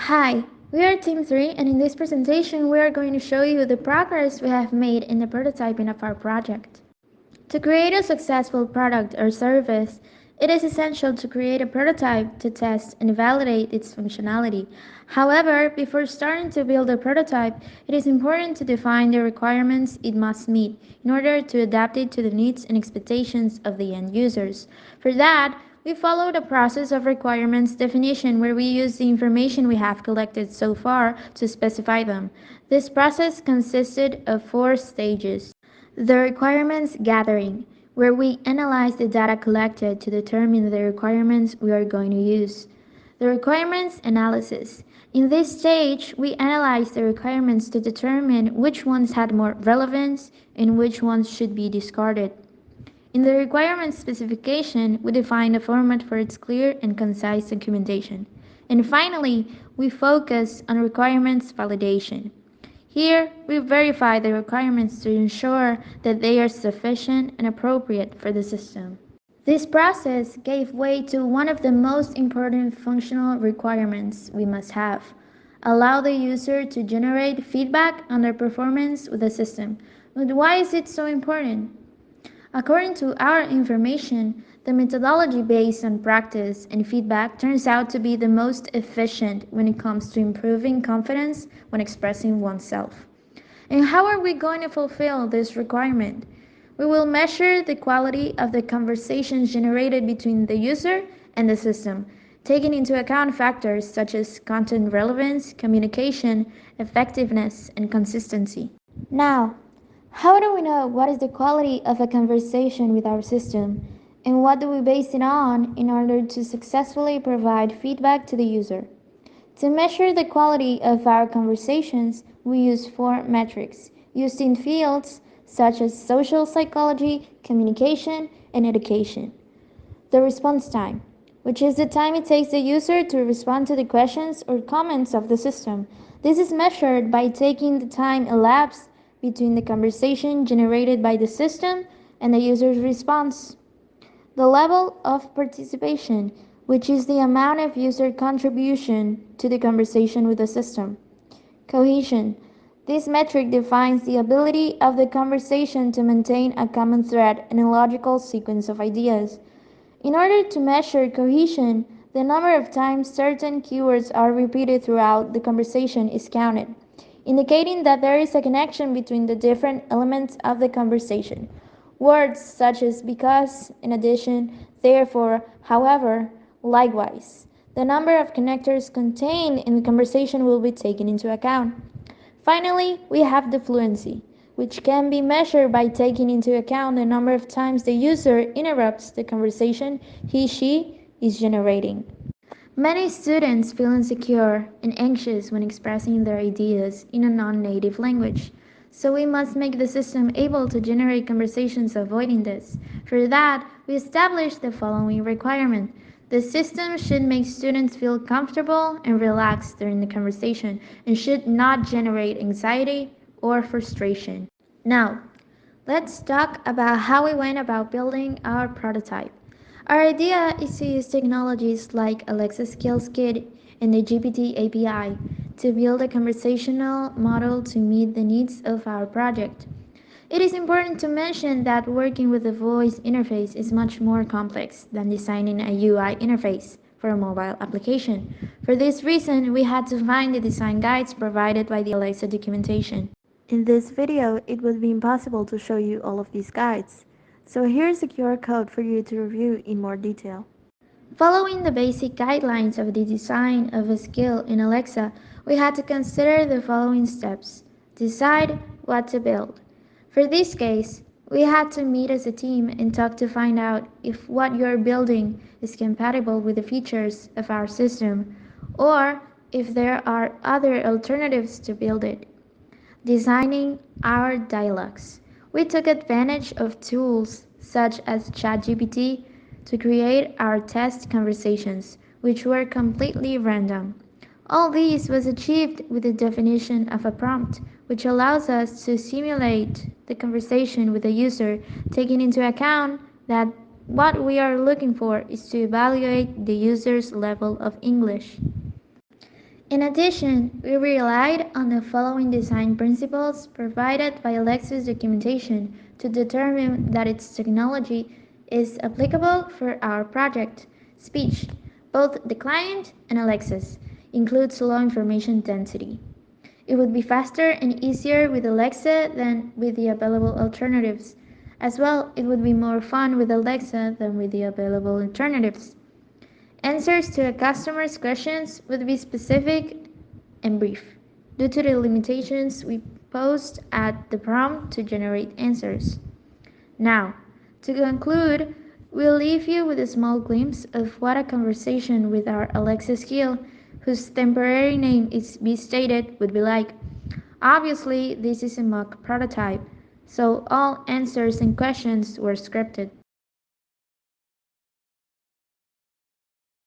Hi, we are Team 3 and in this presentation we are going to show you the progress we have made in the prototyping of our project. To create a successful product or service, it is essential to create a prototype to test and validate its functionality. However, before starting to build a prototype, it is important to define the requirements it must meet in order to adapt it to the needs and expectations of the end users. For that, we follow the process of requirements definition where we use the information we have collected so far to specify them. This process consisted of 4 stages. The requirements gathering, where we analyze the data collected to determine the requirements we are going to use. The requirements analysis. In this stage, we analyze the requirements to determine which ones had more relevance and which ones should be discarded. In the requirements specification, we define a format for its clear and concise documentation. And finally, we focus on requirements validation. Here, we verify the requirements to ensure that they are sufficient and appropriate for the system. This process gave way to one of the most important functional requirements we must have. Allow the user to generate feedback on their performance with the system. But why is it so important? According to our information, the methodology based on practice and feedback turns out to be the most efficient when it comes to improving confidence when expressing oneself. And how are we going to fulfill this requirement? We will measure the quality of the conversations generated between the user and the system, taking into account factors such as content relevance, communication, effectiveness, and consistency. Now, how do we know what is the quality of a conversation with our system? And what do we base it on in order to successfully provide feedback to the user? To measure the quality of our conversations, we use 4 metrics, used in fields such as social psychology, communication, and education. The response time, which is the time it takes the user to respond to the questions or comments of the system. This is measured by taking the time elapsed between the conversation generated by the system and the user's response. The level of participation, which is the amount of user contribution to the conversation with the system. Cohesion. This metric defines the ability of the conversation to maintain a common thread and a logical sequence of ideas. In order to measure cohesion, the number of times certain keywords are repeated throughout the conversation is counted, indicating that there is a connection between the different elements of the conversation. Words such as because, in addition, therefore, however, likewise. The number of connectors contained in the conversation will be taken into account. Finally, we have the fluency, which can be measured by taking into account the number of times the user interrupts the conversation he/she is generating. Many students feel insecure and anxious when expressing their ideas in a non-native language, so we must make the system able to generate conversations avoiding this. For that, we established the following requirement. The system should make students feel comfortable and relaxed during the conversation and should not generate anxiety or frustration. Now, let's talk about how we went about building our prototype. Our idea is to use technologies like Alexa Skills Kit and the GPT API to build a conversational model to meet the needs of our project. It is important to mention that working with a voice interface is much more complex than designing a UI interface for a mobile application. For this reason, we had to find the design guides provided by the Alexa documentation. In this video, it would be impossible to show you all of these guides. So here's a QR code for you to review in more detail. Following the basic guidelines of the design of a skill in Alexa, we had to consider the following steps. Decide what to build. For this case, we had to meet as a team and talk to find out if what you're building is compatible with the features of our system, or if there are other alternatives to build it. Designing our dialogues. We took advantage of tools such as ChatGPT to create our test conversations, which were completely random. All this was achieved with the definition of a prompt, which allows us to simulate the conversation with the user, taking into account that what we are looking for is to evaluate the user's level of English. In addition, we relied on the following design principles provided by Alexa's documentation to determine that its technology is applicable for our project. Speech, both the client and Alexa's, includes low information density. It would be faster and easier with Alexa than with the available alternatives. As well, it would be more fun with Alexa than with the available alternatives. Answers to a customer's questions would be specific and brief, due to the limitations we posed at the prompt to generate answers. Now, to conclude, we'll leave you with a small glimpse of what a conversation with our Alexa skill, whose temporary name is be stated, would be like. Obviously, this is a mock prototype, so all answers and questions were scripted.